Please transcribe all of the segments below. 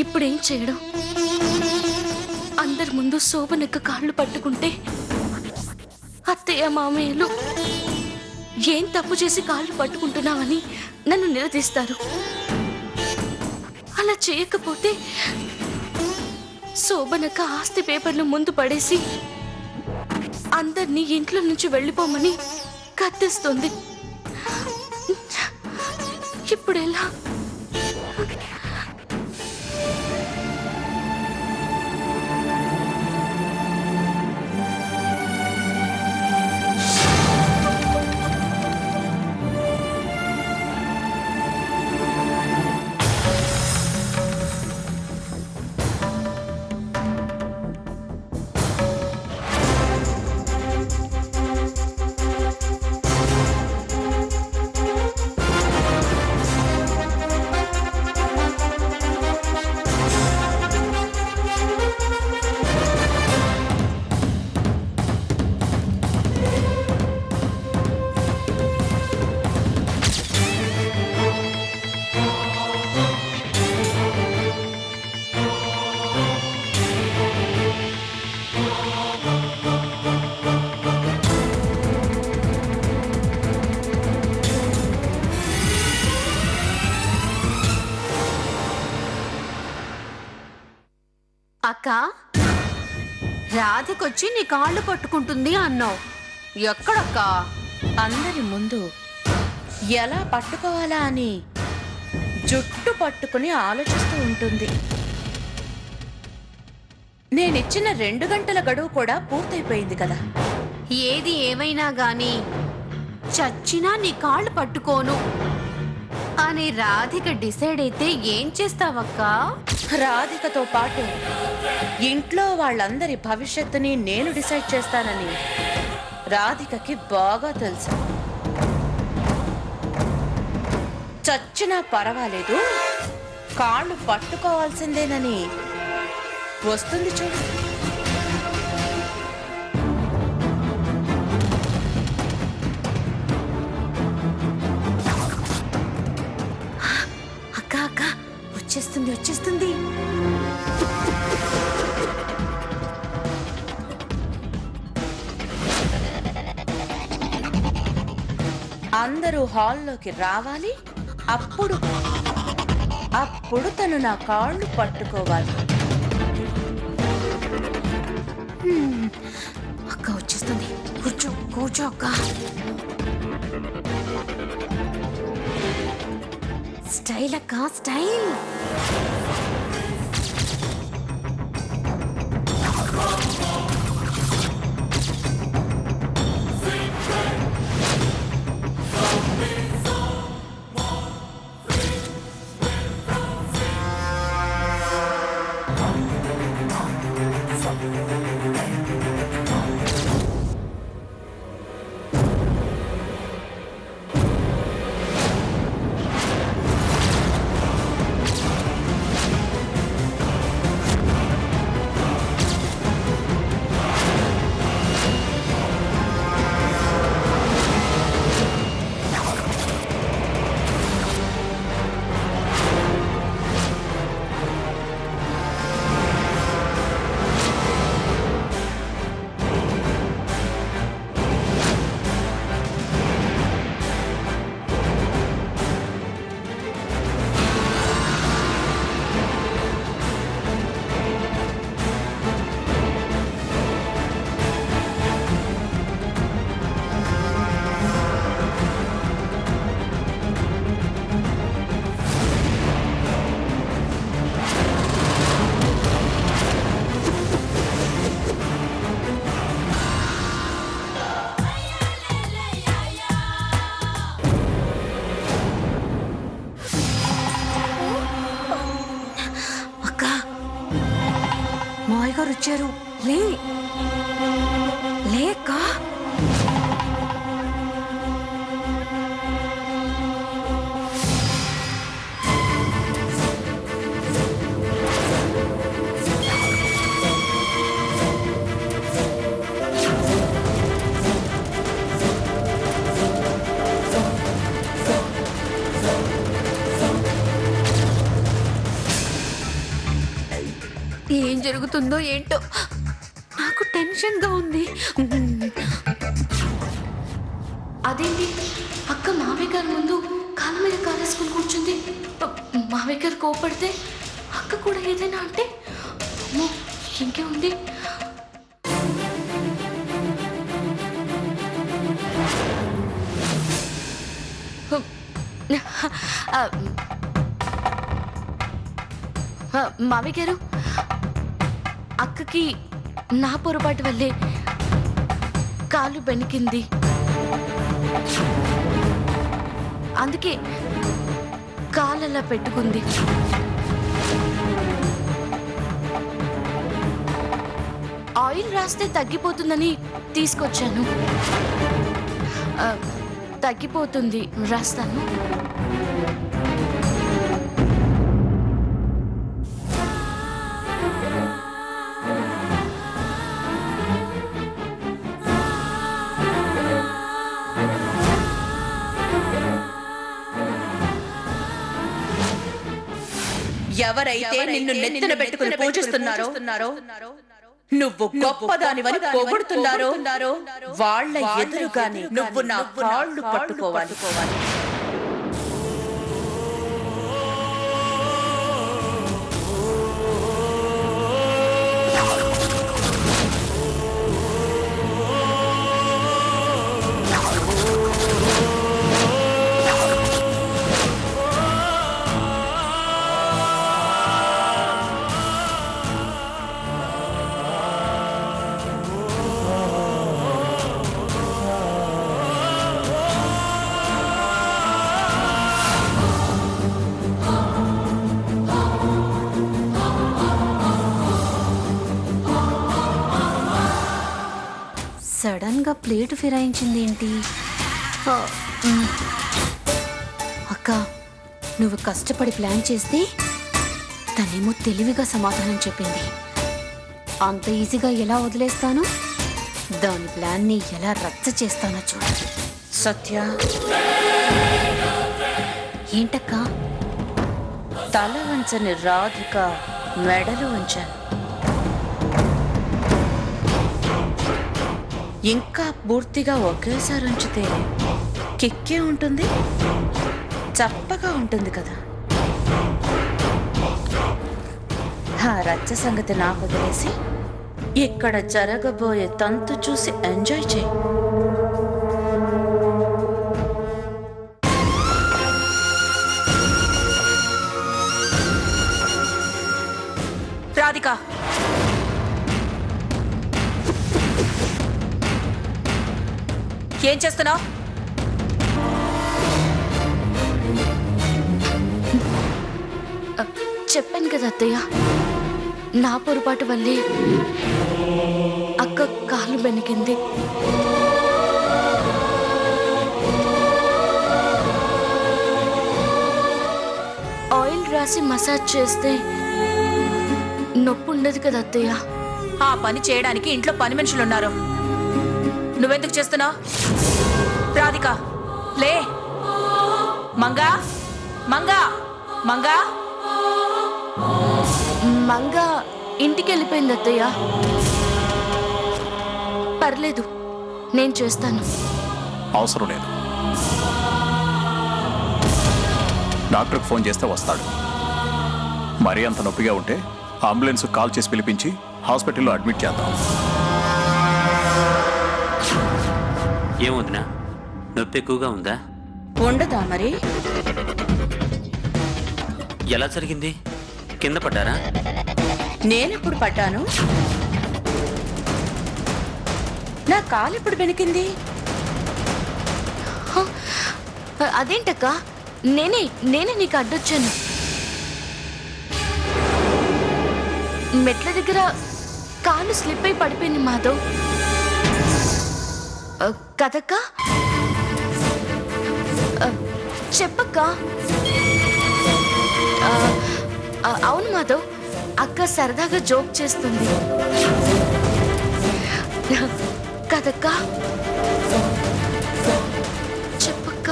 ఇప్పుడేం చేయడం? అందరి ముందు శోభనక్క కాళ్ళు పట్టుకుంటే అత్తయ్య మామయ్యలు ఏం తప్పు చేసి కాళ్ళు పట్టుకుంటున్నావని నన్ను నిలదీస్తారు. అలా చేయకపోతే శోభనక్క ఆస్తి పేపర్లు ముందు పడేసి అందరినీ ఇంట్లో నుంచి వెళ్ళిపోమని కత్తిస్తుంది. ఇప్పుడెలా? అక్క, రాధికొచ్చి నీ కాళ్ళు పట్టుకుంటుంది అన్నావు. ఎక్కడక్క? అందరి ముందు ఎలా పట్టుకోవాలా అని జుట్టు పట్టుకుని ఆలోచిస్తూ ఉంటుంది. నేనిచ్చిన 2 గంటల గడువు కూడా పూర్తయిపోయింది కదా. ఏది ఏమైనా గాని చచ్చినా నీ కాళ్ళు పట్టుకోను అని రాధిక డిసైడ్ అయితే ఏం చేస్తావక్క? రాధికతో పాటు ఇంట్లో వాళ్ళందరి భవిష్యత్తుని నేను డిసైడ్ చేస్తానని రాధికకి బాగా తెలుసు. చచ్చినా పర్వాలేదు, కాళ్ళు పట్టుకోవాల్సిందేనని వస్తుంది చూడు. అక్క అక్క, వచ్చేస్తుంది వచ్చేస్తుంది. అందరూ హాల్లోకి రావాలి. అప్పుడు తను నా కాళ్ళు పట్టుకోవాలి. అక్క వచ్చేస్తుంది. కూర్చో కూర్చో అక్క. స్టైల్ అక్క, స్టైల్. వచ్చారు. లే లేక జరుగుతుందో ఏంటో నాకు టెన్షన్గా ఉంది. అదేంటి అక్క మావయ్య గారి ముందు కాళ్ళ మీద కాలేసుకుని కూర్చుంది. మావయ్య గారు కోపడితే అక్క కూడా ఏదైనా అంటే అమ్మో ఇంకే ఉంది. మావయ్య గారు, అక్కకి నా పొరపాటు వల్లే కాలు బెనికింది. అందుకే కాలలా పెట్టుకుంది. ఆయిల్ రాస్తే తగ్గిపోతుందని తీసుకొచ్చాను. తగ్గిపోతుంది, రాస్తాను. ఎవరైతే నిన్ను నెత్తిన పెట్టుకుని పూజిస్తున్నారో, నువ్వు గొప్పదానివని పొగుడుతున్నారో వాళ్ళ ఎదురుగానే నువ్వు నా కాళ్ళు పట్టుకోవాలి. సడన్ గా ప్లేట్ ఫిరాయించింది ఏంటి? అక్క, నువ్వు కష్టపడి ప్లాన్ చేస్తే తనేమో తెలివిగా సమాధానం చెప్పింది. అంత ఈజీగా ఎలా వదిలేస్తాను? దాని ప్లాన్ని ఎలా రచ్చ చేస్తానో చూడాలి. సత్య, ఏంటక్క? తల వంచని రాధిక మెడలు వంచాను. ఇంకా పూర్తిగా ఒకేసారి ఉంచితే కిక్కే ఉంటుంది, చప్పగా ఉంటుంది కదా. ఆ రచ్చ సంగతి నాకు వదిలేసి ఇక్కడ జరగబోయే తంతు చూసి ఎంజాయ్ చేయి. రాధిక, ఏం చేస్తున్నావు? చెప్పాను కదా అత్తయ్య, నా పొరపాటు వల్లే అక్క కాలు బెనికింది. ఆయిల్ రాసి మసాజ్ చేస్తే నొప్పి ఉండదు కదా అత్తయ్య. ఆ పని చేయడానికి ఇంట్లో పని మనుషులున్నారు, నువ్వెందుకు చేస్తున్నావు? రాధిక, లే. మంగా, మంగా, మంగా. మంగ ఇంటికి వెళ్ళిపోయింది అత్తయ్య. పర్లేదు, నేను చేస్తాను. అవసరం లేదు. డాక్టర్కి ఫోన్ చేస్తే వస్తాడు. మరీ అంత నొప్పిగా ఉంటే అంబులెన్స్ కాల్ చేసి పిలిపించి హాస్పిటల్లో అడ్మిట్ చేద్దాం. ఏముందినా, నొప్పి ఎక్కువగా ఉందా? ఉండదా మరి? ఎలా జరిగింది? కింద పడ్డారా? నేనెప్పుడు పడ్డాను? నా కాలు ఎప్పుడు బెనికింది? అదేంటక్క, నేనే నీకు అడ్డొచ్చాను. మెట్ల దగ్గర కాలు స్లిప్ అయి పడిపోయింది మాధవ్. కదక్క, చెప్పక్క. అవును మాధవ్, అక్క సరదాగా జోక్ చేస్తుంది కదక్క. చెప్పక్క.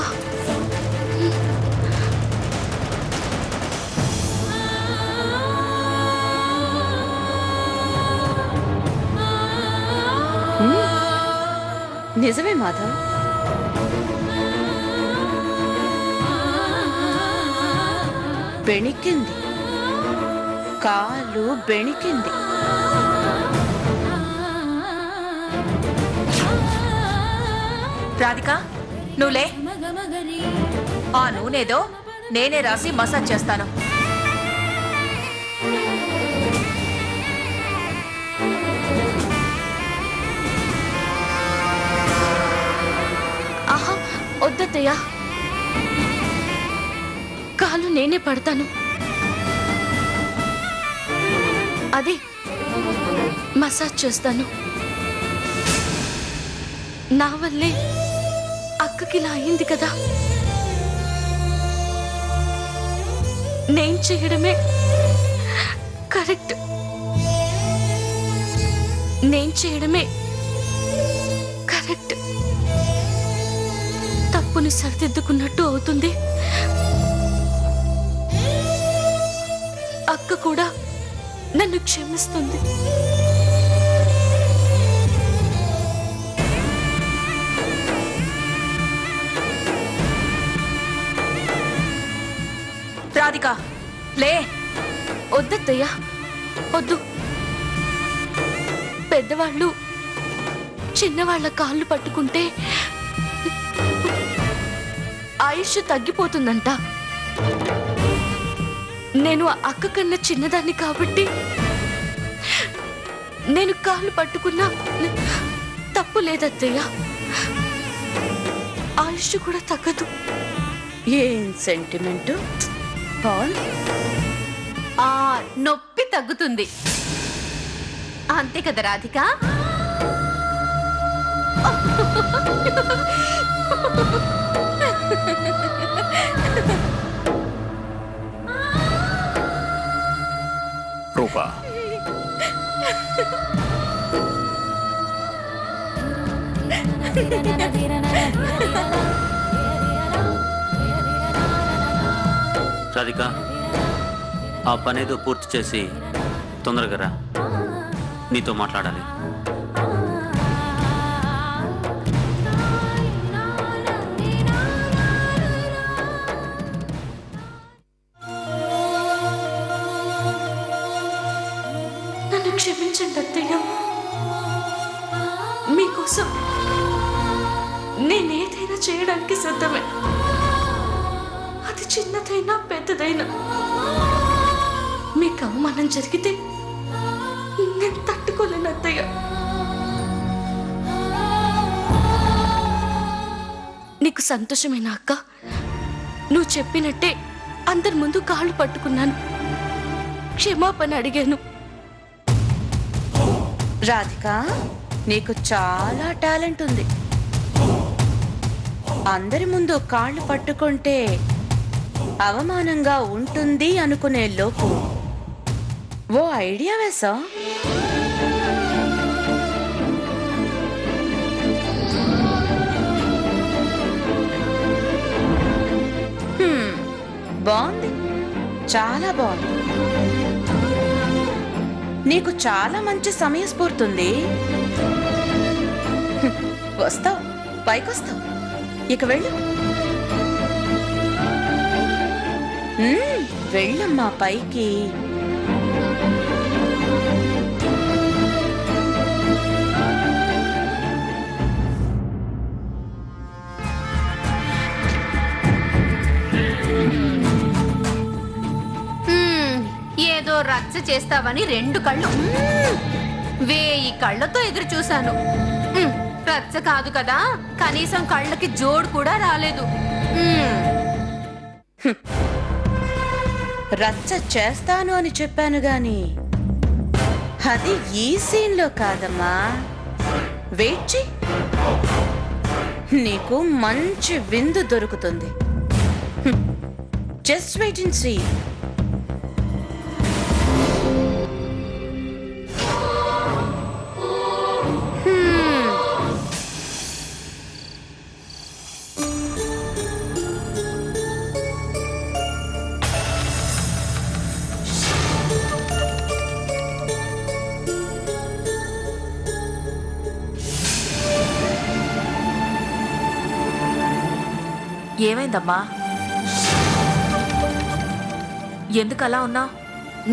నిజమే మాధవ్. బెణికింది, కాలు బెణికింది. రాధిక నువ్వులే. ఆ నూనెదో నేనే రాసి మసాజ్ చేస్తాను. ఆహా, వద్దత్తయ్య. కాలు నేనే పడతాను. అదే మసాజ్ చేస్తాను. నా వల్లే అక్కకి ఇలా అయింది కదా. నేను చేయడమే కరెక్ట్. నేను చేయడమే కరెక్ట్. తప్పుని సరిదిద్దుకున్నట్టు అవుతుంది. అక్క కూడా నన్ను క్షమిస్తుంది. రాధిక లే. వద్దత్తయ్యా, వద్దు. పెద్దవాళ్ళు చిన్నవాళ్ల కాళ్ళు పట్టుకుంటే ఆయుష్ తగ్గిపోతుందంట. నేను అక్క కన్నా చిన్నదాన్ని కాబట్టి నేను కాళ్ళు పట్టుకున్నా తప్పు లేదత్తయ్య. ఆయుష్ కూడా తగ్గదు. ఏం సెంటిమెంటు పాల్. ఆ నొప్పి తగ్గుతుంది అంతే కదా రాధిక. రూపా, రాధిక ఆ పనేదో పూర్తి చేసి తొందరగా రా, నీతో మాట్లాడాలి. నన్ను క్షమించండి అత్తయ్య. మీకోసం నేనేదైనా చేయడానికి సిద్ధమే. అది చిన్నదైనా పెద్దదైనా. మీకు అవమానం జరిగితే నేను తట్టుకోలేను అత్తయ్య. నీకు సంతోషమేనా అక్క? నువ్వు చెప్పినట్టే అందరి ముందు కాళ్ళు పట్టుకున్నాను, క్షమాపణ అడిగాను. రాధిక, నీకు చాలా టాలెంట్ ఉంది. అందరి ముందు కాళ్ళు పట్టుకుంటే అవమానంగా ఉంటుంది అనుకునే లోపు ఓ ఐడియా వేసా. బాగుంది, చాలా బాగుంది. నీకు చాలా మంచి సమయస్ఫూర్తుంది. వస్తావు, పైకొస్తావు. ఇక వెళ్ళు. వెళ్ళమ్మా పైకి. ఏదో రచ్చ చేస్తావని 2 కళ్ళు 1000 కళ్ళతో ఎదురు చూశాను. రచ్చ కాదు కదా, కనీసం కళ్ళకి జోడు కూడా రాలేదు. రచ్చ చేస్తాను అని చెప్పాను గాని అది ఈ సీన్లో కాదమ్మా. వెయిట్ చెయ్, నీకు మంచి విందు దొరుకుతుంది. Just wait and see. ఏమైందమ్మా? ఎందుకు అలా ఉన్నావు?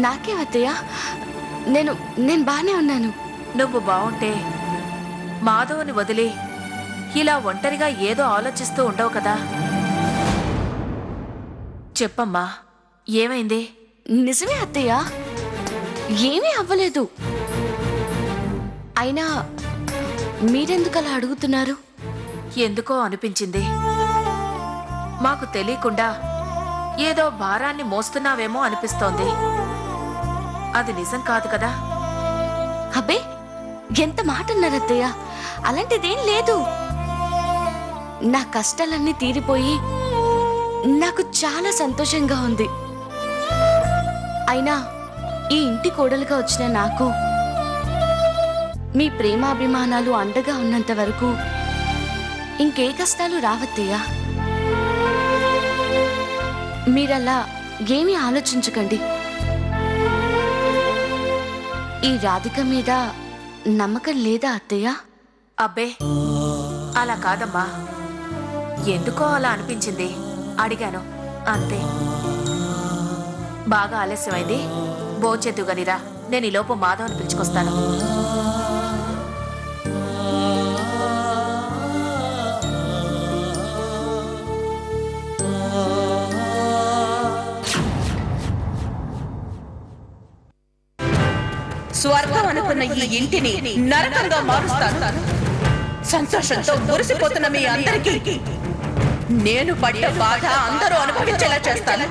నాకేం అత్తయ్య, నేను బానే ఉన్నాను. నువ్వు బావుంటే మాధవ్ని వదిలి ఇలా ఒంటరిగా ఏదో ఆలోచిస్తూ ఉండవు కదా. చెప్పమ్మా, ఏమైంది? నిజమే అత్తయ్య, ఏమీ అవ్వలేదు. అయినా మీరెందుకు అలా అడుగుతున్నారు? ఎందుకో అనిపించింది. మాకు తెలియకుండా ఏదో భారాన్ని మోస్తున్నావేమో అనిపిస్తోంది. అది నిజం కాదు కదా. అబ్బే, ఎంత మాట అన్నారు అత్తయ్య, అలాంటిదేం లేదు. నా కష్టాలన్నీ తీరిపోయి నాకు చాలా సంతోషంగా ఉంది. అయినా ఈ ఇంటి కోడలుగా వచ్చిన నాకు మీ ప్రేమాభిమానాలు అండగా ఉన్నంత వరకు ఇంకే కష్టాలు రావత్తయ్యా. మీరలా ఏమీ ఆలోచించకండి. ఈ రాధిక మీద నమ్మకం లేదా అత్తయ్య? అబ్బే, అలా కాదమ్మా. ఎందుకో అలా అనిపించింది, అడిగాను అంతే. బాగా ఆలస్యమైంది, భోంచేద్దు గనిరా. నేను ఈలోపు మాధవ్ని పిలుచుకొస్తాను. స్వర్గం అనుకున్న ఈ ఇంటిని నరకంగా మారుస్తాను. సంతోషంతో మురిసిపోతున్న మీ అందరికీ నేను పడ్డ బాధ అందరూ అనుభవించేలా చేస్తాను.